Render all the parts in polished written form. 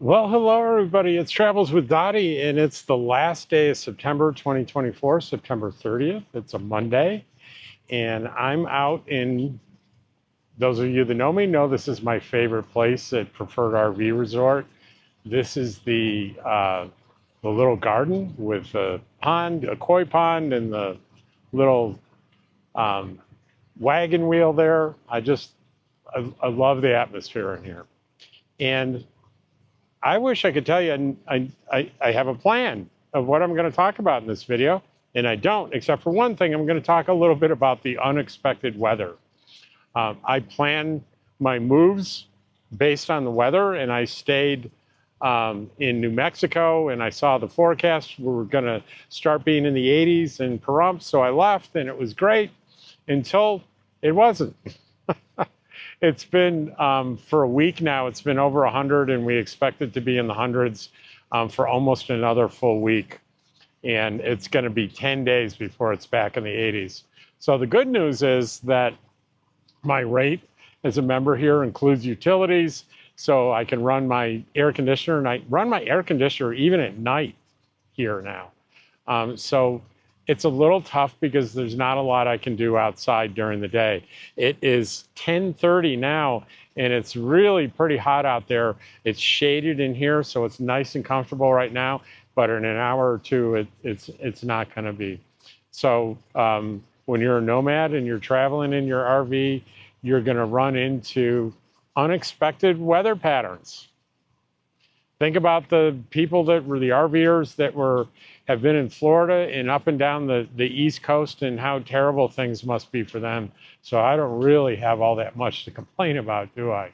Well, hello everybody. It's Travels with Dottie, and it's the last day of September 2024, September 30th. It's a Monday, and I'm out in, those of you that know me know this is my favorite place at Preferred RV Resort. This is the little garden with a pond, a koi pond, and the little um, wagon wheel there. I love the atmosphere in here. And I wish I could tell you, and I have a plan of what I'm going to talk about in this video, and I don't, except for one thing. I'm going to talk a little bit about the unexpected weather. I plan my moves based on the weather, and I stayed in New Mexico, and I saw the forecast. We were going to start being in the 80s in Pahrump, so I left, and it was great until it wasn't. It's been for a week now, it's been over 100, and we expect it to be in the hundreds for almost another full week. And it's going to be 10 days before it's back in the 80s. So the good news is that my rate as a member here includes utilities, so I can run my air conditioner, and I run my air conditioner even at night here now. So it's a little tough because there's not a lot I can do outside during the day. It is 10:30 now, and it's really pretty hot out there. It's shaded in here, so it's nice and comfortable right now, but in an hour or two, it's not going to be. So when you're a nomad and you're traveling in your RV, you're going to run into unexpected weather patterns. Think about the people that were the RVers that have been in Florida and up and down the East Coast, and how terrible things must be for them. So I don't really have all that much to complain about, do I?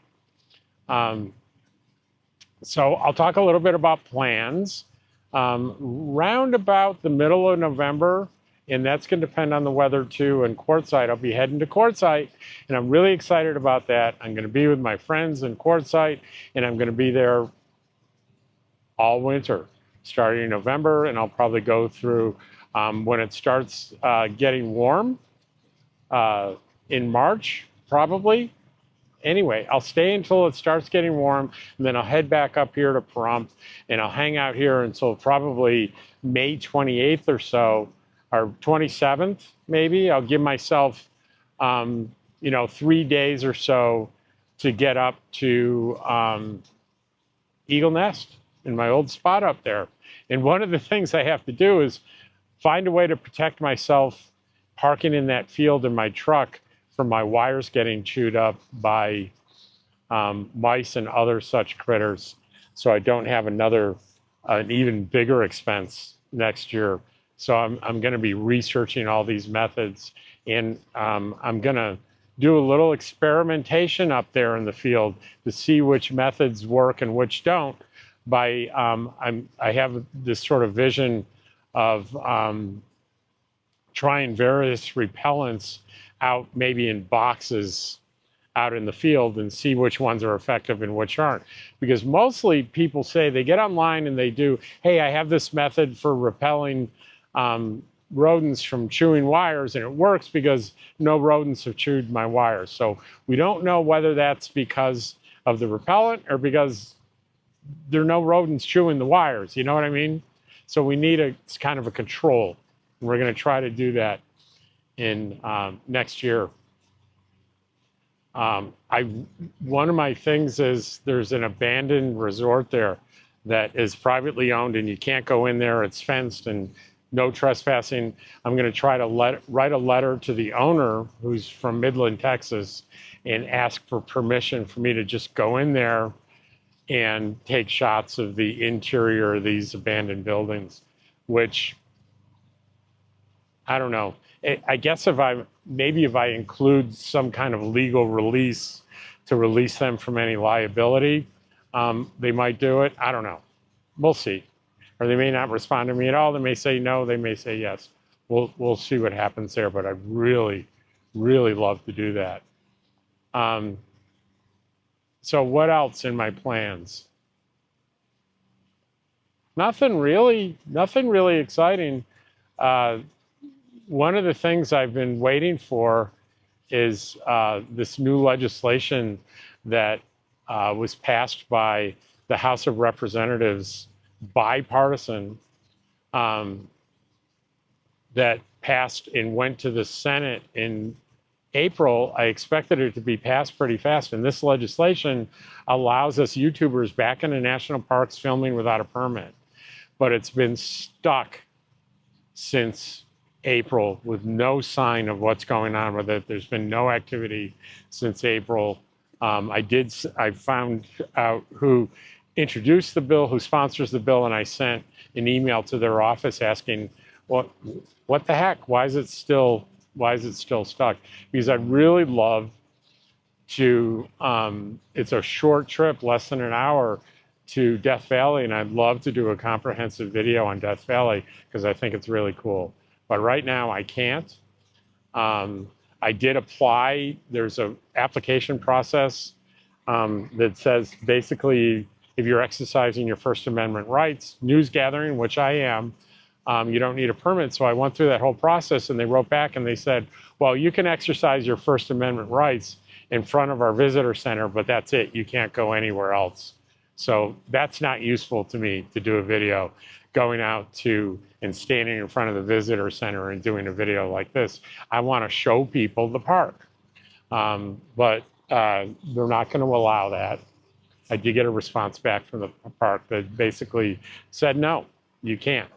So I'll talk a little bit about plans. Round about the middle of November, and that's going to depend on the weather too, and Quartzsite. I'll be heading to Quartzsite, and I'm really excited about that. I'm going to be with my friends in Quartzsite, and I'm going to be there all winter, starting in November, and I'll probably go through when it starts getting warm in March, probably. Anyway, I'll stay until it starts getting warm, and then I'll head back up here to Pahrump, and I'll hang out here until probably May 28th or so, or 27th, maybe. I'll give myself, 3 days or so to get up to Eagle Nest in my old spot up there. And one of the things I have to do is find a way to protect myself parking in that field in my truck from my wires getting chewed up by mice and other such critters, so I don't have an even bigger expense next year. So I'm going to be researching all these methods, and I'm going to do a little experimentation up there in the field to see which methods work and which don't. I have this sort of vision of trying various repellents out, maybe in boxes out in the field, and see which ones are effective and which aren't. Because mostly people say, they get online and they do, hey, I have this method for repelling rodents from chewing wires, and it works because no rodents have chewed my wires. So we don't know whether that's because of the repellent or because there are no rodents chewing the wires, you know what I mean? So we need it's kind of a control. And we're going to try to do that in next year. One of my things is there's an abandoned resort there that is privately owned, and you can't go in there. It's fenced and no trespassing. I'm going to try to write a letter to the owner, who's from Midland, Texas, and ask for permission for me to just go in there and take shots of the interior of these abandoned buildings, which, I don't know. I guess if I include some kind of legal release to release them from any liability, they might do it. I don't know. We'll see. Or they may not respond to me at all. They may say no. They may say yes. We'll see what happens there. But I really, really love to do that. So what else in my plans? Nothing really exciting. One of the things I've been waiting for is this new legislation that was passed by the House of Representatives bipartisan that passed and went to the Senate in April. I expected it to be passed pretty fast. And this legislation allows us YouTubers back into national parks filming without a permit. But it's been stuck since April with no sign of what's going on with it. There's been no activity since April. I found out who introduced the bill, who sponsors the bill, and I sent an email to their office asking, what the heck? Why is it still stuck? Because I'd really love to, it's a short trip, less than an hour, to Death Valley, and I'd love to do a comprehensive video on Death Valley because I think it's really cool. But right now I can't. I did apply. There's an application process that says basically if you're exercising your First Amendment rights, news gathering, which I am, you don't need a permit. So I went through that whole process and they wrote back and they said, well, you can exercise your First Amendment rights in front of our visitor center, but that's it. You can't go anywhere else. So that's not useful to me to do a video going out to and standing in front of the visitor center and doing a video like this. I want to show people the park, but they're not going to allow that. I did get a response back from the park that basically said, no, you can't.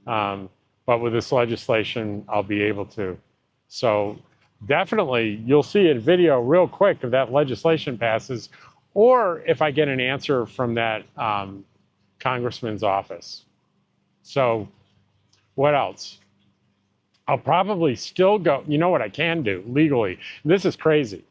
But with this legislation, I'll be able to. So definitely, you'll see a video real quick if that legislation passes, or if I get an answer from that congressman's office. So what else? I'll probably still go, you know what I can do legally? This is crazy.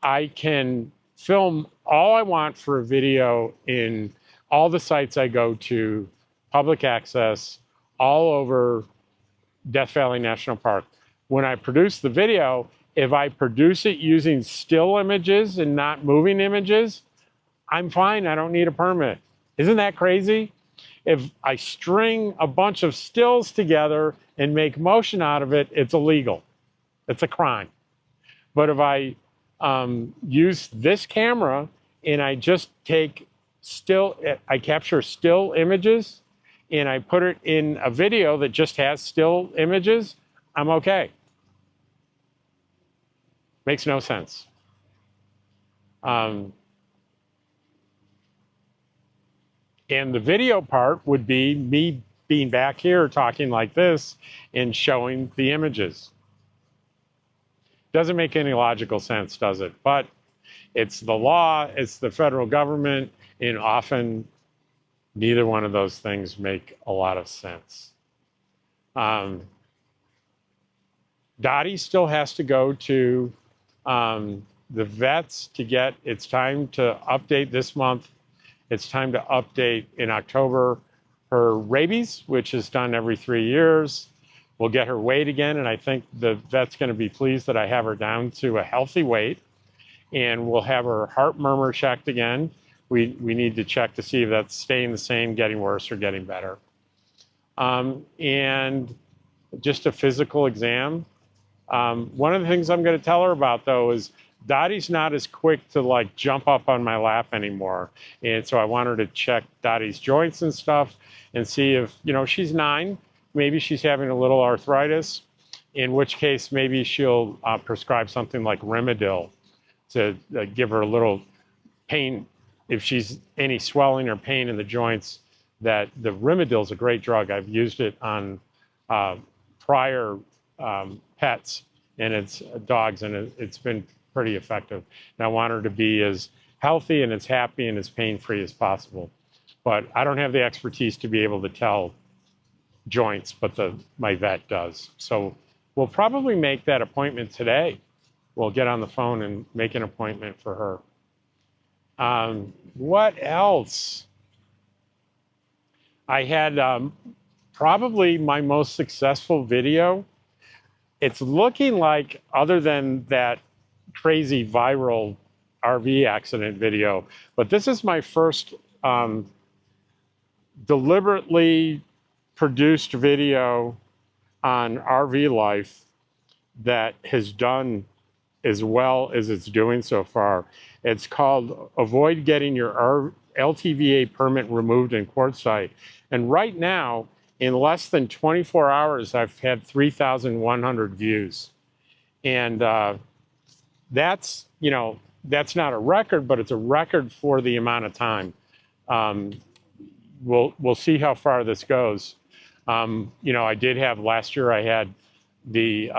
I can film all I want for a video in all the sites I go to, public access, all over Death Valley National Park. When I produce the video, if I produce it using still images and not moving images, I'm fine. I don't need a permit. Isn't that crazy? If I string a bunch of stills together and make motion out of it, it's illegal. It's a crime. But if I use this camera and I just take I capture still images and I put it in a video that just has still images, I'm okay. Makes no sense. And the video part would be me being back here talking like this and showing the images. Doesn't make any logical sense, does it? But it's the law, it's the federal government, and often neither one of those things make a lot of sense. Dottie still has to go to the vets to get, it's time to update this month. It's time to update in October her rabies, which is done every 3 years. We'll get her weight again, and I think the vet's going to be pleased that I have her down to a healthy weight. And we'll have her heart murmur checked again. We need to check to see if that's staying the same, getting worse, or getting better. And just a physical exam. One of the things I'm going to tell her about, though, is Dottie's not as quick to like jump up on my lap anymore. And so I want her to check Dottie's joints and stuff and see if, you know, she's 9, maybe she's having a little arthritis, in which case maybe she'll prescribe something like Rimadyl to give her a little pain. If she's any swelling or pain in the joints, that the Rimadyl is a great drug. I've used it on prior pets, and it's dogs, and it's been pretty effective. And I want her to be as healthy and as happy and as pain-free as possible. But I don't have the expertise to be able to tell joints, but my vet does. So we'll probably make that appointment today. We'll get on the phone and make an appointment for her. What else? I had probably my most successful video. It's looking like, other than that crazy viral RV accident video, but this is my first deliberately produced video on RV life that has done as well as it's doing so far. It's called Avoid Getting Your LTVA Permit Removed in Quartzsite. And right now, in less than 24 hours, I've had 3,100 views. And that's, that's not a record, but it's a record for the amount of time. We'll see how far this goes. I did have last year, I had the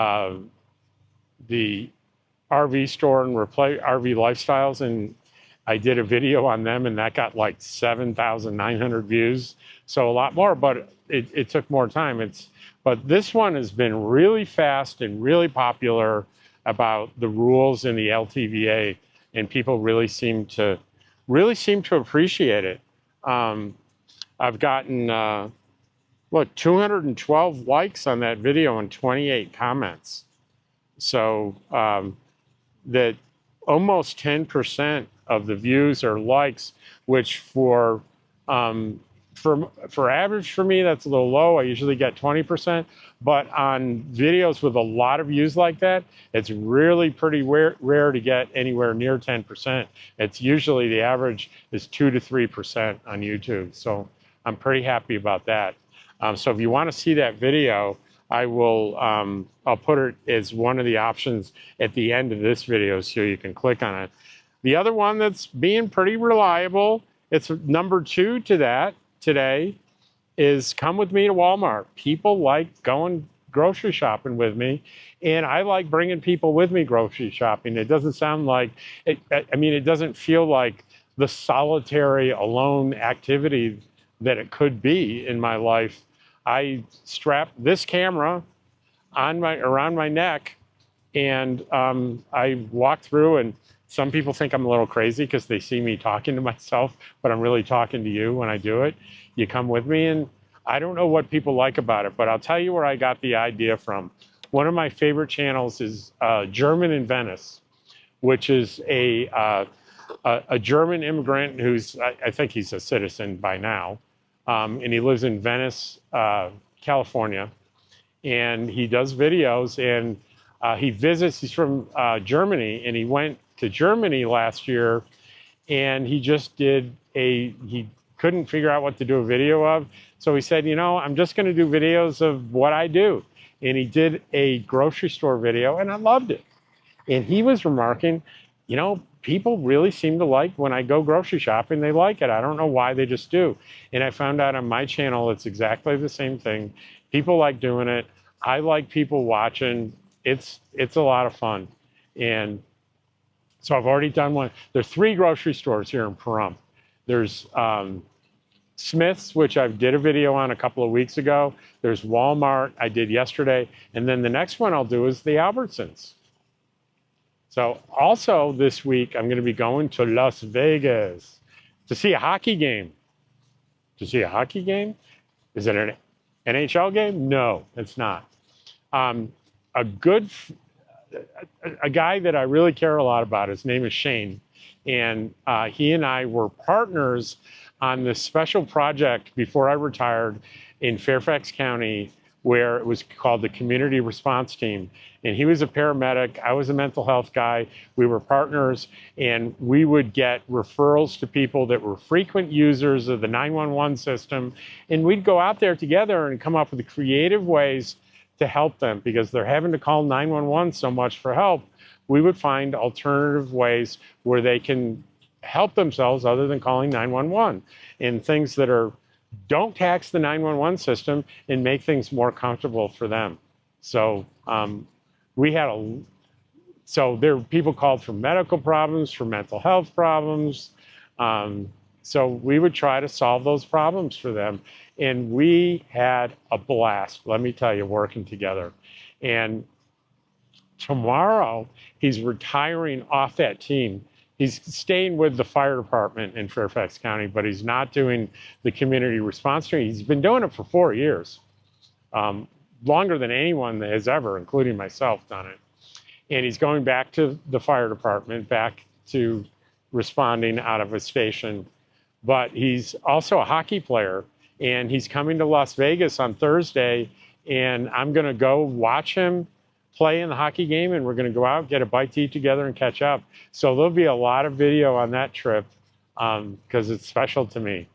RV store and RV Lifestyles, and I did a video on them, and that got like 7,900 views. So a lot more, but it took more time. But this one has been really fast and really popular about the rules in the LTVA, and people really seem to appreciate it. I've gotten 212 likes on that video and 28 comments. So that almost 10% of the views are likes, which for average for me, that's a little low. I usually get 20%, but on videos with a lot of views like that, it's really pretty rare to get anywhere near 10%. It's usually the average is 2 to 3% on YouTube. So I'm pretty happy about that. So if you want to see that video, I will, I'll put it as one of the options at the end of this video so you can click on it. The other one that's being pretty reliable, it's number 2 to that today, is come with me to Walmart. People like going grocery shopping with me, and I like bringing people with me grocery shopping. It doesn't sound like, it doesn't feel like the solitary, alone activity that it could be in my life. I strap this camera around my neck, and I walk through, and some people think I'm a little crazy because they see me talking to myself, but I'm really talking to you when I do it. You come with me, and I don't know what people like about it, but I'll tell you where I got the idea from. One of my favorite channels is German in Venice, which is a German immigrant who's, I think he's a citizen by now, and he lives in Venice, California, and he does videos, and he visits. He's from Germany, and he went to Germany last year, and he just did he couldn't figure out what to do a video of, so he said, I'm just going to do videos of what I do, and he did a grocery store video, and I loved it. And he was remarking, people really seem to like when I go grocery shopping, they like it. I don't know why, they just do. And I found out on my channel, it's exactly the same thing. People like doing it. I like people watching. It's a lot of fun. And so I've already done one. There's 3 grocery stores here in Pahrump. There's Smith's, which I did a video on a couple of weeks ago. There's Walmart, I did yesterday. And then the next one I'll do is the Albertsons. So also this week, I'm going to be going to Las Vegas to see a hockey game. To see a hockey game? Is it an NHL game? No, it's not. A guy that I really care a lot about, his name is Shane, and he and I were partners on this special project before I retired in Fairfax County, where it was called the Community Response Team. And he was a paramedic, I was a mental health guy. We were partners, and we would get referrals to people that were frequent users of the 911 system. And we'd go out there together and come up with creative ways to help them, because they're having to call 911 so much for help. We would find alternative ways where they can help themselves other than calling 911, and things that don't tax the 911 system and make things more comfortable for them. So there were people called for medical problems, for mental health problems. So we would try to solve those problems for them. And we had a blast, let me tell you, working together. And tomorrow, he's retiring off that team. He's staying with the fire department in Fairfax County, but he's not doing the community response training. He's been doing it for 4 years, longer than anyone that has ever, including myself, done it. And he's going back to the fire department, back to responding out of a station. But he's also a hockey player, and he's coming to Las Vegas on Thursday, and I'm going to go watch him play in the hockey game, and we're going to go out, get a bite to eat together, and catch up. So there'll be a lot of video on that trip because it's special to me.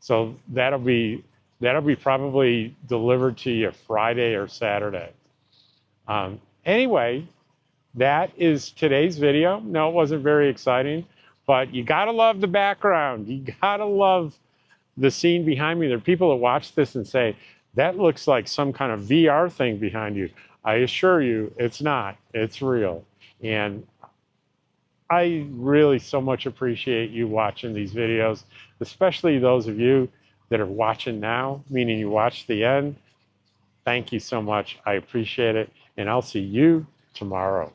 So that'll be probably delivered to you Friday or Saturday. Anyway, that is today's video. No, it wasn't very exciting, but you gotta love the background. You gotta love the scene behind me. There are people that watch this and say, that looks like some kind of VR thing behind you. I assure you, it's not. It's real. And I really so much appreciate you watching these videos, especially those of you that are watching now, meaning you watched the end. Thank you so much. I appreciate it. And I'll see you tomorrow.